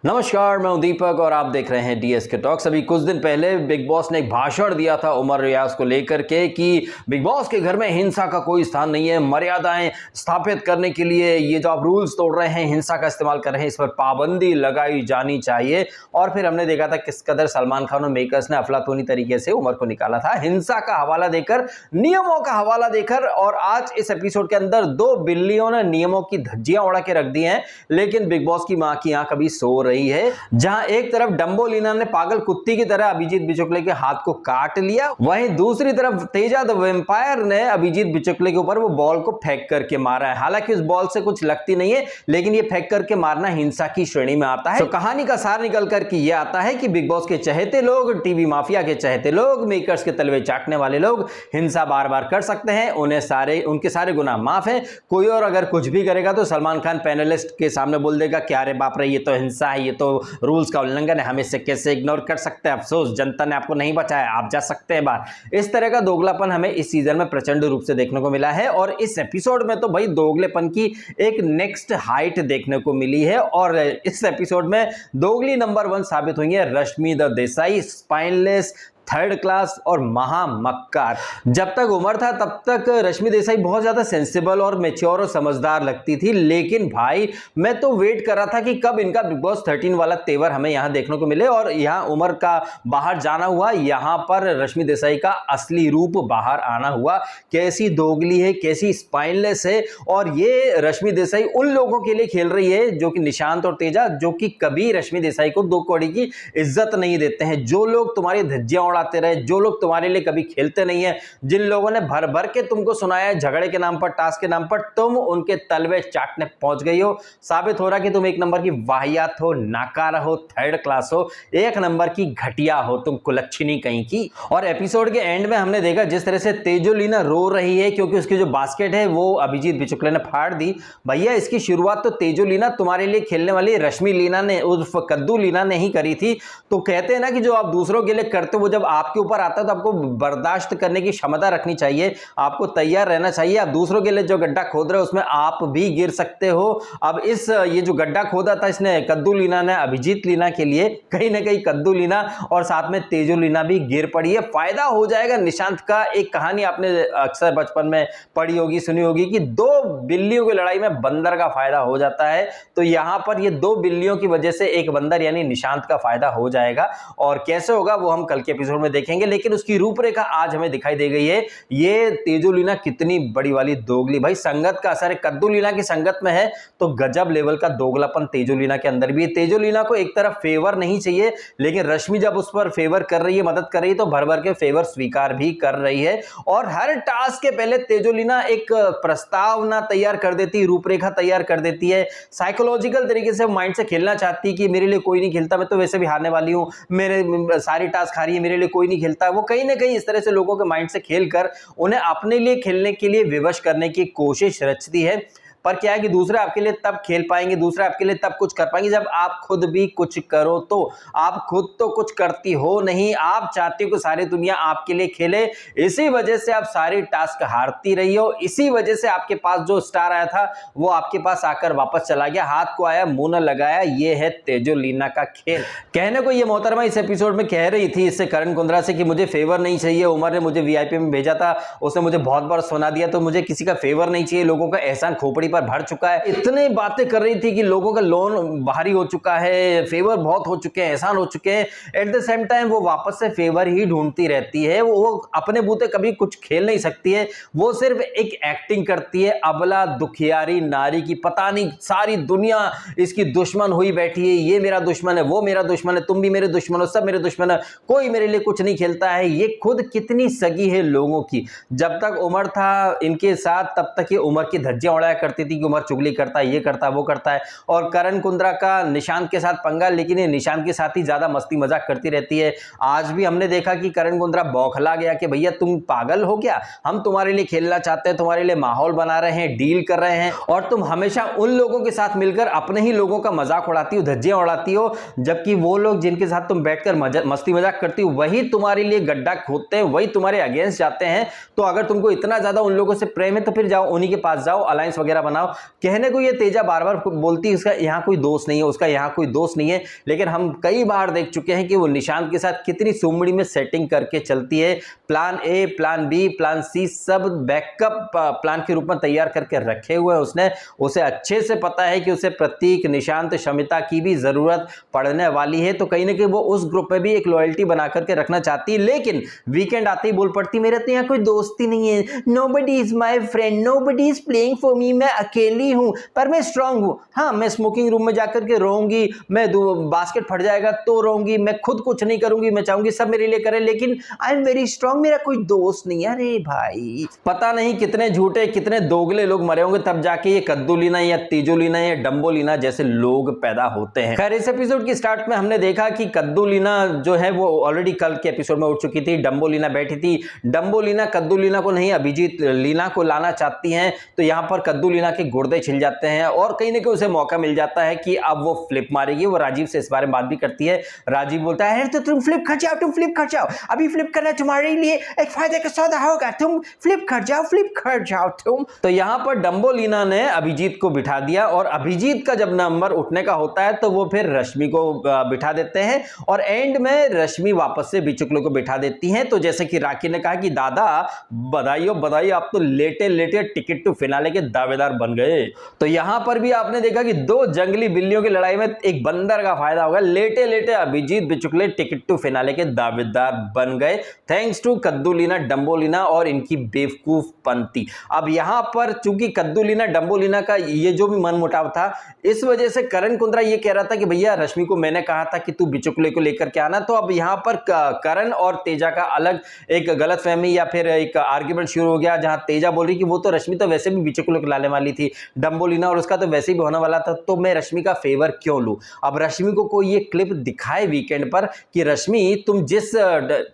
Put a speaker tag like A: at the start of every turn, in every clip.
A: नमस्कार, मैं हूं दीपक और आप देख रहे हैं डीएसके टॉक्स। अभी कुछ दिन पहले बिग बॉस ने एक भाषण दिया था उमर रियाज को लेकर के कि बिग बॉस के घर में हिंसा का कोई स्थान नहीं है। मर्यादाएं स्थापित करने के लिए ये जो आप रूल्स तोड़ रहे हैं, हिंसा का इस्तेमाल कर रहे हैं, इस पर पाबंदी लगाई जानी चाहिए। और फिर हमने देखा था किस कदर सलमान खान और मेकर्स ने अफलातूनी तरीके से उमर को निकाला था, हिंसा का हवाला देकर, नियमों का हवाला देकर। और आज इस एपिसोड के अंदर दो बिल्लियों ने नियमों की धज्जियां उड़ा के रख दी हैं, लेकिन बिग बॉस की मां की आंख अभी सो रही है। जहां एक तरफ डंबोलीना ने पागल कुत्ती की तरह अभिजीत बिचुकले के हाथ को काट लिया, वहीं दूसरी तरफ तेजा द वैम्पायर ने अभिजीत बिचुकले के ऊपर वो बॉल को फेंक करके मारा है। हालांकि उस बॉल से कुछ लगती नहीं है, लेकिन ये फेंक करके मारना हिंसा की श्रेणी में आता है। तो कहानी का सार निकल करके ये आता है कि बिग बॉस के चहेते लोग, टीवी माफिया के चहेते लोग, मेकर्स के तलवे चाटने वाले लोग हिंसा बार बार कर सकते हैं, उनके सारे गुनाह माफ हैं। कोई और अगर कुछ भी करेगा तो सलमान खान पैनलिस्ट के सामने बोल देगा कि अरे बाप रे, ये तो हिंसा है, ये तो रूल्स का उल्लंघन है, हम इससे कैसे इग्नोर कर सकते हैं, अफसोस जनता ने आपको नहीं बचाया, आप जा सकते हैं बाहर। इस तरह का दोगलापन हमें इस सीजन में प्रचंड रूप से देखने को मिला है। और इस एपिसोड में तो भाई दोगलेपन की एक नेक्स्ट हाइट देखने को मिली है। और इस एपिसोड में दोगली नंबर 1 साबित हुई है Rashmi the Desai, spineless, third class और महामक्कार। जब तक उमर था तब तक रश्मि देसाई बहुत ज्यादा सेंसिबल और मैच्योर और समझदार लगती थी, लेकिन भाई मैं तो वेट कर रहा था कि कब इनका बिग बॉस 13 वाला तेवर हमें यहां देखने को मिले। और यहां उमर का बाहर जाना हुआ, यहां पर रश्मि देसाई का असली रूप बाहर आना हुआ। कैसी दोगली है, कैसी स्पाइनलेस है। और ये रश्मि देसाई उन लोगों के लिए खेल रही है जो कि निशांत और तेजा, जो कि कभी रश्मि देसाई को 2 कौड़ी की इज्जत नहीं देते हैं, जो लोग तुम्हारी धज्जियां उड़ाते रहे, जो लोग तुम्हारे लिए कभी खेलते नहीं है, जिन लोगों ने भर भर के तुमको सुनाया है झगड़े के नाम पर, टास्क के नाम पर, तुम उनके तलवे चाटने पहुंच गई हो। साबित हो रहा कि तुम एक नंबर की वाहियात हो, नाकारा हो, थर्ड क्लास हो, एक नंबर की घटिया हो, तुम कुलच्छनी कहीं की। और एपिसोड के एंड में हमने देखा जिस तरह से तेजोलीना रो रही है क्योंकि उसकी जो बास्केट है वो अभिजीत बिचुकले ने फाड़ दी। भैया इसकी शुरुआत तो तेजोलीना, तुम्हारे लिए खेलने वाली रश्मि लीना ने, उर्फ कद्दू लीना ने ही करी थी। तो कहते हैं ना कि जो आप दूसरों के लिए करते हो वो जब आपके ऊपर आता है तो आपको बर्दाश्त करने की क्षमता रखनी चाहिए, आपको तैयार रहना चाहिए। आप दूसरों के लिए जो गड्ढा खोद रहे हो उसमें आप भी गिर सकते हो। अब ये जो गड्ढा खोदा था इसने कद्दू लीना ने अभिजीत लीना के लिए, कहीं ना कहीं कद्दू लीना और साथ में तेजो लीना भी गिर पड़ी है। फायदा हो जाएगा निशांत का। एक कहानी आपने अक्सर बचपन में पढ़ी होगी, सुनी होगी कि 2 बिल्लियों की लड़ाई में बंदर का फायदा हो जाता है। तो यहां पर ये 2 बिल्लियों की वजह से एक बंदर यानी निशांत का फायदा हो जाएगा। और कैसे होगा वो हम कल के एपिसोड में देखेंगे, लेकिन उसकी रूपरेखा आज हमें दिखाई दे गई है। ये तेजोलीना कितनी बड़ी वाली दोगली, भाई संगत का असर है। कद्दू लीना की संगत में है तो गजब लेवल का दोगलापन तेजोलीना के अंदर भी है। तेजोलीना को एक तरफ फेवर नहीं चाहिए, लेकिन रश्मि जब उस पर फेवर कर रही है, मदद कर रही है, तो भर भर के फेवर स्वीकार भी कर रही है। और हर टास्क के पहले तेजोलीना एक प्रस्तावना तैयार कर देती है, रूपरेखा तैयार कर देती है, साइकोलॉजिकल तरीके से माइंड से खेलना चाहती है कि मेरे लिए कोई नहीं खेलता, मैं तो वैसे भी हारने वाली हूं, मेरे सारी टास्क हारी है, मेरे लिए कोई नहीं खेलता। वो कहीं ना कहीं इस तरह से लोगों के माइंड से खेलकर उन्हें अपने लिए खेलने के लिए विवश करने की कोशिश रचती है। पर क्या है कि दूसरे आपके लिए तब खेल पाएंगे, दूसरे आपके लिए तब कुछ कर पाएंगे जब आप खुद भी कुछ करो। तो आप खुद तो कुछ करती हो नहीं, आप चाहती हो कि सारी दुनिया आपके लिए खेले, इसी वजह से आप सारी टास्क हारती रही हो। इसी वजह से आपके पास जो स्टार आया था वो आपके पास आकर वापस चला गया, हाथ को आया मुंह न लगाया। ये है तेजोलीना का खेल। कहने को ये मोहतरमा इस एपिसोड में कह रही थी इससे करण कुंद्रा से कि मुझे फेवर नहीं चाहिए, उमर ने मुझे वीआईपी में भेजा था, उसने मुझे बहुत बार सुना दिया, तो मुझे किसी का फेवर नहीं चाहिए, लोगों का एहसान खोपड़ी पर भर चुका है। इतने बातें कर रही थी कि लोगों का लोन भारी हो चुका है, फेवर बहुत हो चुके हैं, एहसान हो चुके हैं। एट द सेम टाइम वो वापस से फेवर ही ढूंढती रहती है। वो अपने बूते कभी कुछ खेल नहीं सकती है, वो सिर्फ एक एक्टिंग करती है अबला दुखियारी नारी की। पता नहीं सारी दुनिया इसकी दुश्मन हुई बैठी है, ये मेरा दुश्मन है, वो मेरा दुश्मन है, तुम भी मेरे दुश्मन हो, सब मेरे दुश्मन है, कोई मेरे लिए कुछ नहीं खेलता है। ये खुद कितनी सगी है लोगों की। जब तक उमर था इनके साथ तब तक ये उमर की धज्जियां उड़ाया करती थी कि उमर चुगली करता है, ये करता है, वो करता है। और करण कुंद्रा का निशांत के साथ पंगा, लेकिन ये निशांत के साथ ही ज्यादा मस्ती मजाक करती रहती है। आज भी हमने देखा कि करण कुंद्रा बौखला गया कि भैया तुम पागल हो क्या, हम तुम्हारे लिए खेलना चाहते हैं, तुम्हारे लिए माहौल बना रहे हैं, डील कर रहे हैं, और तुम हमेशा उन लोगों के साथ मिलकर अपने ही लोगों का मजाक उड़ाती हो, धज्जियां उड़ाती हो, जबकि वो लोग जिनके साथ तुम बैठकर मस्ती मजाक करती हो वही तुम्हारे लिए गड्ढा खोदते हैं, वही तुम्हारे अगेंस्ट जाते हैं। तो अगर तुमको इतना ज्यादा उन लोगों से प्रेम है तो फिर जाओ, उन्हीं के पास जाओ, अलायंस वगैरह बनाओ। कहने को ये तेजा बार बार बोलती है उसका यहाँ कोई दोस्त नहीं है, उसका यहाँ कोई दोस्त नहीं है, लेकिन हम कई बार देख चुके हैं कि वो निशांत के साथ कितनी सुमड़ी में सेटिंग करके चलती है। Plan A, plan B, plan C सब बैकअप प्लान के रूप में तैयार करके रखे हुए हैं उसने। उसे अच्छे से पता है कि उसे प्रतीक, निशांत, शमिता की भी जरूरत पड़ने वाली है, तो कहीं ना कहीं वो उस ग्रुप में भी एक लॉयल्टी बना करके रखना चाहती है। लेकिन वीकेंड आते ही बोल पड़ती मेरा तो यहाँ कोई दोस्त ही नहीं है, nobody is my friend, nobody is playing for me, मैं अकेली हूं पर मैं स्ट्रांग हूं। हाँ, मैं स्मोकिंग रूम में जाकर के रोऊंगी, मैं बास्केट फट जाएगा तो रोऊंगी, मैं खुद कुछ नहीं करूंगी, मैं चाहूंगी सब मेरे लिए करें, लेकिन आई एम वेरी स्ट्रांग, मेरा कोई दोस्त नहीं है। अरे भाई, पता नहीं कितने झूठे कितने दोगले लोग मरे होंगे तब जाके ये कद्दूलीना या तेजोलीना या डम्बोलीना जैसे लोग पैदा होते हैं। खैर, इस एपिसोड की स्टार्ट में हमने देखा कि कद्दूलीना जो है वो ऑलरेडी कल के एपिसोड में उठ चुकी थी, डम्बोलीना बैठी थी। डम्बोलीना कद्दूलीना को नहीं, अभिजीत लीना को लाना चाहती हैं, तो यहां पर कद्दूलीना के गुर्दे छिल जाते हैं और कहीं ना कहीं उसे मौका मिल जाता है कि अब वो फ्लिप मारेगी। वो राजीव से इस बारे में बात भी करती है। राजीव बोलता है तो तुम फ्लिप कर जाओ, तुम फ्लिप कर जाओ, अभी फ्लिप करना तुम्हारे लिए एक फायदे का सौदा होगा, तुम फ्लिप कर जाओ तुम। तो यहां पर डम्बोलीना ने अभिजीत को बिठा दिया और अभिजीत का जब नंबर उठने का होता है तो वो फिर रश्मि को बिठा देते हैं और एंड में रश्मि वापस से बिचुकले को बिठा देती हैं। तो जैसे कि राखी ने कहा कि दादा बधाई, आप तो लेटे लेटे टिकट टू फिनाले के दावेदार बन गए। तो यहां पर भी आपने देखा कि दो जंगली बिल्लियों की लड़ाई में एक बंदर का फायदा होगा। लेटे लेटे Abhijeet Bichukale ticket to finale के दावेदार बन गए, थैंक्स टू कद्दूलीना, डम्बोलीना और इनकी बेवकूफ पंती। अब यहां पर चूंकि कद्दूलीना डम्बोलीना का ये जो भी मनमुटाव था, इस वजह से करण कुंद्रा ये कह रहा था कि भैया रश्मि को मैंने कहा था कि तू बिचुकले को लेकर के आना। तो अब यहां पर करण और तेजा का अलग एक गलतफहमी या फिर एक आर्ग्यूमेंट शुरू हो गया, जहां तेजा बोल रही कि वो तो रश्मि तो वैसे भी बिचुकले को लाने वाली थी, डम्बोलीना और उसका तो वैसे ही होने वाला था, तो मैं रश्मि का फेवर क्यों लूं। अब रश्मि को कोई ये क्लिप दिखाए वीकेंड पर कि रश्मि तुम जिस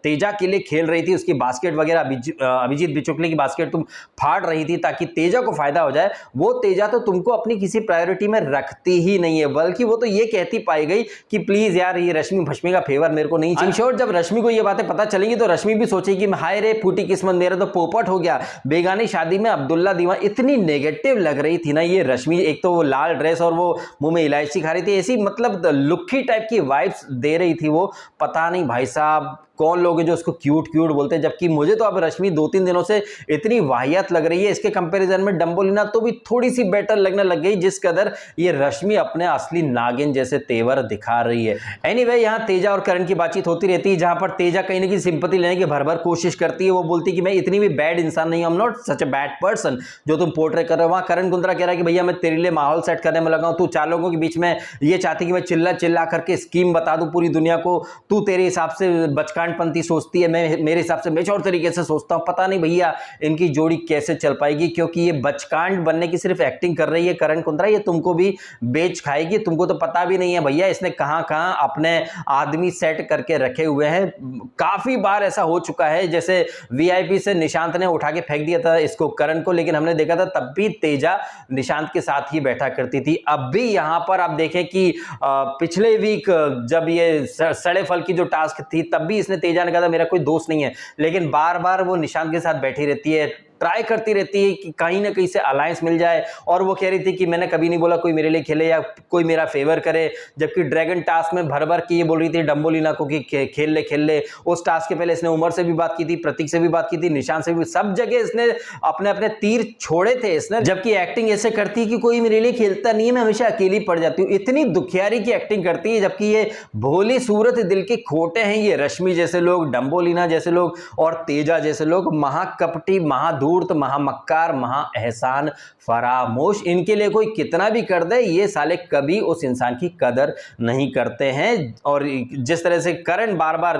A: तेजा के लिए खेल रही थी उसकी बास्केट वगैरह अभिजीत बिचुकले की बास्केट तुम फाड़ रही थी ताकि तेजा को फायदा हो जाए, वो तेजा तो तुमको अपनी किसी प्रायोरिटी में रखती ही नहीं है, बल्कि वो तो ये कहती पाई गई कि प्लीज यार ये रश्मि भश्मी का फेवर मेरे को नहीं चाहिए। श्योर जब रश्मि को ये बातें पता चलेंगी तो रश्मि भी सोचेगी हाय रे फूटी किस्मत, मेरा तो पोपट हो गया, बेगानी शादी में अब्दुल्ला दीवान। इतनी नेगेटिव लग रही थी ना ये रश्मि, एक तो वो लाल ड्रेस और वो मुंह में इलायची खा रही थी, ऐसी मतलब लुक्की टाइप की वाइब्स दे रही थी वो। पता नहीं भाई साहब कौन लोग हैं जो उसको क्यूट बोलते हैं, जबकि मुझे तो अब रश्मि 2-3 दिनों से इतनी वाहियात लग रही है। इसके कंपैरिजन में डम्बोलीना तो भी थोड़ी सी बेटर लगने लग गई, जिस कदर ये रश्मि अपने असली नागिन जैसे तेवर दिखा रही है। एनीवे, यहाँ तेजा और करण की बातचीत होती रहती है, जहां पर तेजा कहीं ना कहीं सिंपैथी लेने की भर कोशिश करती है। वो बोलती है कि मैं इतनी भी बैड इंसान नहीं हूं, I am not such a bad person जो तुम पोर्ट्रे कर रहे हो। वहां करण कुंद्रा कह रहा है कि भैया मैं तेरे लिए माहौल सेट करने में लगा हूं, तू 4 लोगों के बीच में ये चाहती कि मैं चिल्ला करके स्कीम बता दूं पूरी दुनिया को, तू तेरे हिसाब से बचकानपंथी सोचती है, मैं मेरे हिसाब से मेच्योर तरीके से सोचता हूं। पता नहीं भैया इनकी जोड़ी कैसे चल पाएगी, क्योंकि ये बचकांड बनने की सिर्फ एक्टिंग कर रही है करण कुंद्रा, ये तुमको भी बेच खाएगी। तुमको तो पता भी नहीं है भैया इसने कहां कहां अपने आदमी सेट करके रखे हुए हैं। काफी बार ऐसा हो चुका है, जैसे वीआईपी से निशांत ने उठा के फेंक दिया था इसको करण को, लेकिन हमने देखा था तब भी तेजा निशांत के साथ ही बैठा करती थी। अब भी यहां पर आप देखें कि पिछले वीक जब ये सड़े फल की जो टास्क थी तब भी इसने तेजा ने कहा था मेरा कोई दोस्त नहीं है, लेकिन बार बार वो निशांत के साथ बैठी रहती है, ट्राई करती रहती है कि कहीं ना कहीं से अलायंस मिल जाए। और वो कह रही थी कि मैंने कभी नहीं बोला कोई मेरे लिए खेले या कोई मेरा फेवर करे, जबकि ड्रैगन टास्क में भर भर के ये बोल रही थी डम्बोलीना को कि खेल ले। उस टास्क के पहले इसने उमर से भी बात की थी, प्रतीक से भी बात की थी, निशांत से भी, सब जगह इसने अपने अपने तीर छोड़े थे इसने, जबकि एक्टिंग ऐसे करती है कि कोई मेरे लिए खेलता नहीं है, मैं हमेशा अकेली पड़ जाती हूँ। इतनी दुखियारी की एक्टिंग करती है, जबकि ये भोली सूरत दिल के खोटे हैं ये रश्मि जैसे लोग, डम्बोलीना जैसे लोग और तेजा जैसे लोग, महाकपटी, महाधूर्त, महामक्कार, महा एहसान फरामोश। इनके लिए कोई कितना भी कर दे ये साले कभी उस इंसान की कदर नहीं करते हैं। और जिस तरह से करण बार बार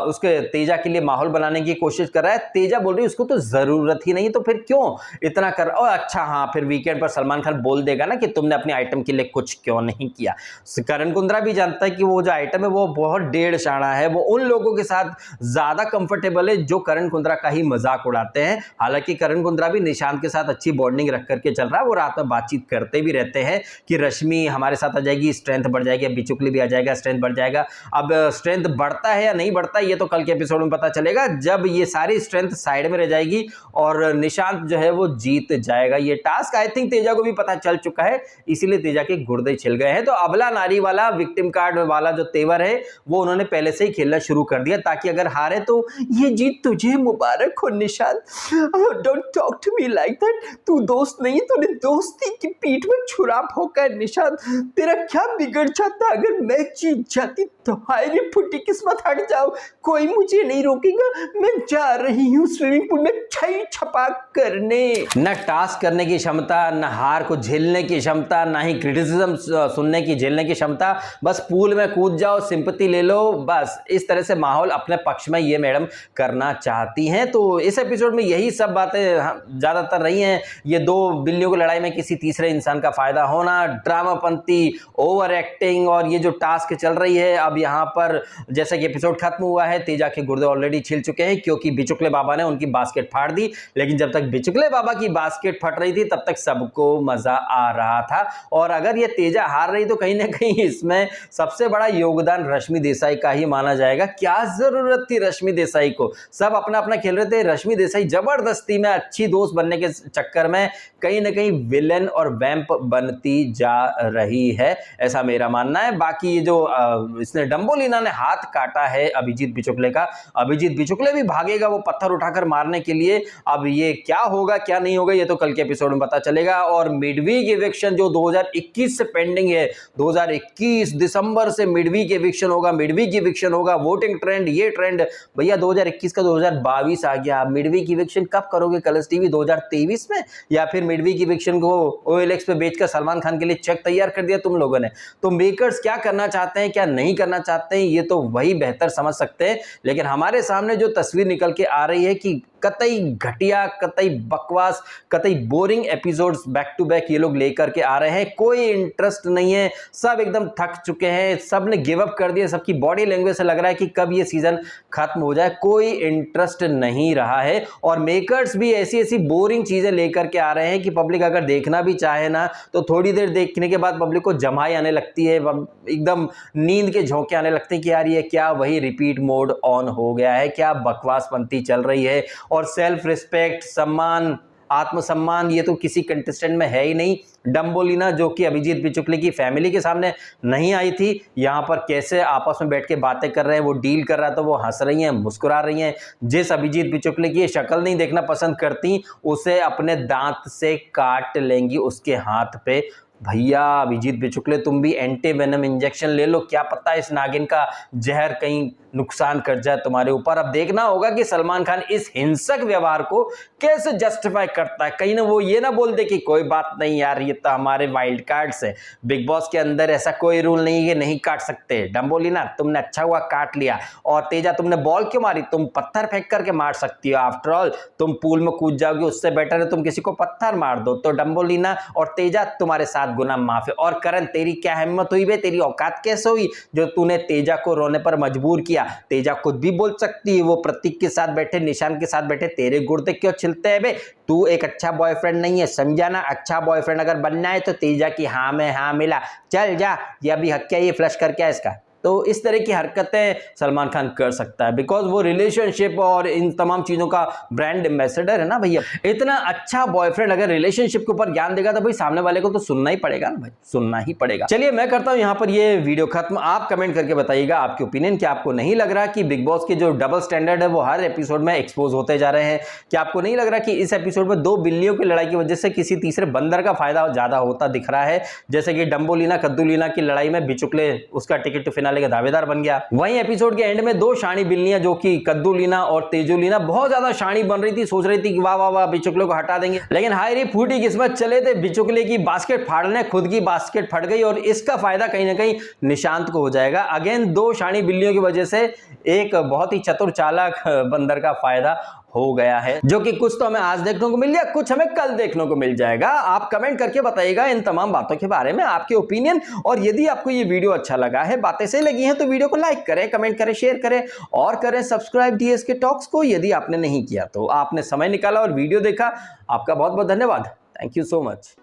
A: उसके तेजा के लिए माहौल बनाने की कोशिश कर रहा है, तेजा बोल रही है उसको तो जरूरत ही नहीं, तो फिर क्यों इतना कर। और अच्छा हाँ, फिर वीकेंड पर सलमान खान बोल देगा ना कि तुमने अपने आइटम के लिए कुछ क्यों नहीं किया। करण कुंद्रा भी जानता है कि वो जो आइटम है वो बहुत डेढ़ शाना है, वो उन लोगों के साथ ज्यादा कंफर्टेबल है जो करण कुंद्रा का ही मजाक उड़ाते हैं। हालांकि हालांकि करण कुंद्रा भी निशांत के साथ अच्छी बॉन्डिंग रख करके चल रहा है, वो रात में बातचीत करते भी रहते हैं कि रश्मि हमारे साथ आ जाएगी, स्ट्रेंथ बढ़ जाएगी, बिचुकली भी आ जाएगा, स्ट्रेंथ बढ़ जाएगा। अब स्ट्रेंथ बढ़ता है या नहीं बढ़ता ये तो कल के एपिसोड में पता चलेगा, जब ये सारी स्ट्रेंथ साइड में रह जाएगी और निशांत जो है वो जीत जाएगा ये टास्क। आई थिंक तेजा को भी पता चल चुका है, इसीलिए तेजा के गुर्दे छिल गए हैं। तो अबला नारी वाला विक्टिम कार्ड वाला जो तेवर है वो उन्होंने पहले से ही खेलना शुरू कर दिया, ताकि अगर हारे तो ये जीत तुझे मुबारक हो Nishant, don't talk to me like that, तू दोस्त नहीं, तूने दोस्ती की पीठ में छुरा भोंका निशांत, तेरा क्या बिगड़ जाता अगर मैं जीत जाती तो? हाय रे फुटी किस्मत, हट जाओ, कोई मुझे नहीं रोकेगा, मैं जा रही हूँ स्विमिंग पूल में छई छपाक करने। न टास्क करने की क्षमता, न हार को झेलने की क्षमता, ना ही क्रिटिसिज्म सुनने की झेलने की क्षमता, बस पूल में कूद जाओ, सिंपैथी ले लो, बस इस तरह से माहौल अपने पक्ष में ये मैडम करना चाहती हैं। तो इस एपिसोड में यही सब बातें ज्यादातर रही हैं। ये दो बिल्लियों की लड़ाई में किसी तीसरे इंसान का फायदा होना, ड्रामापंती, ओवर एक्टिंग, और ये जो टास्क चल रही है। अब यहाँ पर जैसे कि एपिसोड खत्म हुआ है, तेजा के गुर्दे ऑलरेडी छिल चुके हैं क्योंकि बिचुकले बाबा ने उनकी बास्केट फाड़ दी, लेकिन जब तक बिचुकले बाबा की बास्केट फट रही थी तब तक सबको मजा आ रहा था। और अगर ये तेजा हार रही तो कहीं ना कहीं इसमें सबसे बड़ा योगदान रश्मि देसाई का ही माना जाएगा। क्या जरूरत थी रश्मि देसाई को, सब अपना अपना खेल रहे थे, रश्मि देसाई जबरदस्ती में अच्छी दोस्त बनने के चक्कर में कहीं ना कहीं विलेन और वैम्प बनती जा रही है, ऐसा मेरा मानना है। बाकी ये जो इसने डम्बोलिना ने हाथ काटा है अभिजीत बिचुकले का, अभिजीत बिचुकले भी भागेगा वो पत्थर उठाकर मारने के लिए। अब ये क्या होगा क्या नहीं होगा ये तो कल के एपिसोड में पता चलेगा। और मिडवीक इविक्शन जो 2021 से पेंडिंग है, 2021 दिसंबर से मिडवीक इविक्शन होगा, मिडवीक इविक्शन होगा, वोटिंग ट्रेंड, ये ट्रेंड भैया 2021 का 2022 आ गया। मिडवीक इविक्शन कब करोगे कलर्स टीवी, 2023 में, या फिर मिडवीक इविक्शन को OLX पे बेचकर सलमान खान के लिए चेक तैयार कर दिया तुम लोगों ने? तो मेकर्स क्या करना चाहते हैं क्या नहीं करना चाहते हैं ये तो वही बेहतर समझ सकते हैं, लेकिन हमारे सामने जो तस्वीर निकल के आ रही है कि कतई घटिया, कतई बकवास, कतई boring episodes back to back ये लोग लेकर के आ रहे हैं। कोई इंटरेस्ट नहीं है, सब एकदम थक चुके हैं, सब ने गिव अप कर दिया, सबकी बॉडी लैंग्वेज से लग रहा है कि कब ये सीजन खत्म हो जाए, कोई इंटरेस्ट नहीं रहा है। और मेकर्स भी ऐसी ऐसी बोरिंग चीजें लेकर के आ रहे हैं कि पब्लिक अगर देखना भी चाहे ना तो थोड़ी देर देखने के बाद पब्लिक को जमाई आने लगती है, एकदम नींद के झोंके आने लगते हैं कि यार ये क्या वही रिपीट मोड ऑन हो गया है, क्या बकवासपंती चल रही है। और सेल्फ रिस्पेक्ट, सम्मान, आत्मसम्मान ये तो किसी कंटेस्टेंट में है ही नहीं। डम्बोलिना जो कि अभिजीत बिचुकले की फैमिली के सामने नहीं आई थी, यहाँ पर कैसे आपस में बैठ के बातें कर रहे हैं, वो डील कर रहा था, वो हंस रही हैं, मुस्कुरा रही हैं। जिस अभिजीत बिचुकले की शक्ल नहीं देखना पसंद करती उसे अपने दांत से काट लेंगी उसके हाथ पे। भैया अभिजीत बिचुकले तुम भी एंटी वेनम इंजेक्शन ले लो, क्या पता इस नागिन का जहर कहीं नुकसान कर जाए तुम्हारे ऊपर। अब देखना होगा कि सलमान खान इस हिंसक व्यवहार को कैसे जस्टिफाई करता है, कहीं ना वो ये ना बोल दे कि कोई बात नहीं यार ये तो हमारे वाइल्ड कार्ड्स है, बिग बॉस के अंदर ऐसा कोई रूल नहीं है नहीं काट सकते। डम्बोलिना तुमने अच्छा हुआ काट लिया, और तेजा तुमने बॉल क्यों मारी, तुम पत्थर फेंक करके मार सकती हो, आफ्टर ऑल तुम पूल में कूद जाओगे, उससे बेटर है तुम किसी को पत्थर मार दो। तो डम्बोलिना और तेजा तुम्हारे साथ गुना माफ है। और करण तेरी क्या हिम्मत हुई बे, तेरी औकात कैसे हुई जो तूने तेजा को रोने पर मजबूर किया। तेजा खुद भी बोल सकती है, वो प्रतीक के साथ बैठे, निशान के साथ बैठे, तेरे गुर्दे क्यों छिलते हैं बे? तू एक अच्छा बॉयफ्रेंड नहीं है, समझा ना? अच्छा बॉयफ्रेंड अगर बनना है तो तेजा की हाँ में हाँ मिला, चल जा, ये अभी हक क्या, ये फ्लश कर क्या इसका। तो इस तरह की हरकतें सलमान खान कर सकता है बिकॉज वो रिलेशनशिप और इन तमाम चीजों का ब्रांड एम्बेसडर है ना भैया। इतना अच्छा बॉयफ्रेंड अगर रिलेशनशिप के ऊपर ज्ञान देगा तो भाई सामने वाले को तो सुनना ही पड़ेगा ना भाई, सुनना ही पड़ेगा। चलिए मैं करता हूं यहां पर ये वीडियो खत्म। आप कमेंट करके बताइएगा आपकी ओपिनियन, कि आपको नहीं लग रहा कि बिग बॉस के जो डबल स्टैंडर्ड है वो हर एपिसोड में एक्सपोज होते जा रहे हैं? क्या आपको नहीं लग रहा कि इस एपिसोड में दो बिल्लियों की लड़ाई की वजह से किसी तीसरे बंदर का फायदा ज्यादा होता दिख रहा है? जैसे कि डम्बोलिना कद्दूलिना की लड़ाई में बिचुकले उसका टिकट टू फिनाले का दावेदार बन गया। वहीं एपिसोड के एंड में दो शानी बिल्लियां जो कि कद्दूलिना और तेजुलिना बहुत ज्यादा शानी बन रही थी, सोच रही थी कि वाह वाह वाह बिचुकले को हटा देंगे, लेकिन हाय रे फूटी किस्मत, चले थे बिचुकले की बास्केट फाड़ने, खुद की बास्केट फट गई और इसका फायदा कहीं ना कहीं निशांत को हो जाएगा। अगेन दो शानी बिल्लियों की वजह से एक बहुत ही चतुर चालाक बंदर का फायदा हो गया है, जो कि कुछ तो हमें आज देखने को मिल गया, कुछ हमें कल देखने को मिल जाएगा। आप कमेंट करके बताइएगा इन तमाम बातों के बारे में आपके ओपिनियन। और यदि आपको ये वीडियो अच्छा लगा है, बातें सही लगी हैं, तो वीडियो को लाइक करें, कमेंट करें, शेयर करें और करें सब्सक्राइब डीएसके टॉक्स को। यदि आपने नहीं किया तो आपने समय निकाला और वीडियो देखा, आपका बहुत बहुत धन्यवाद। Thank you so much.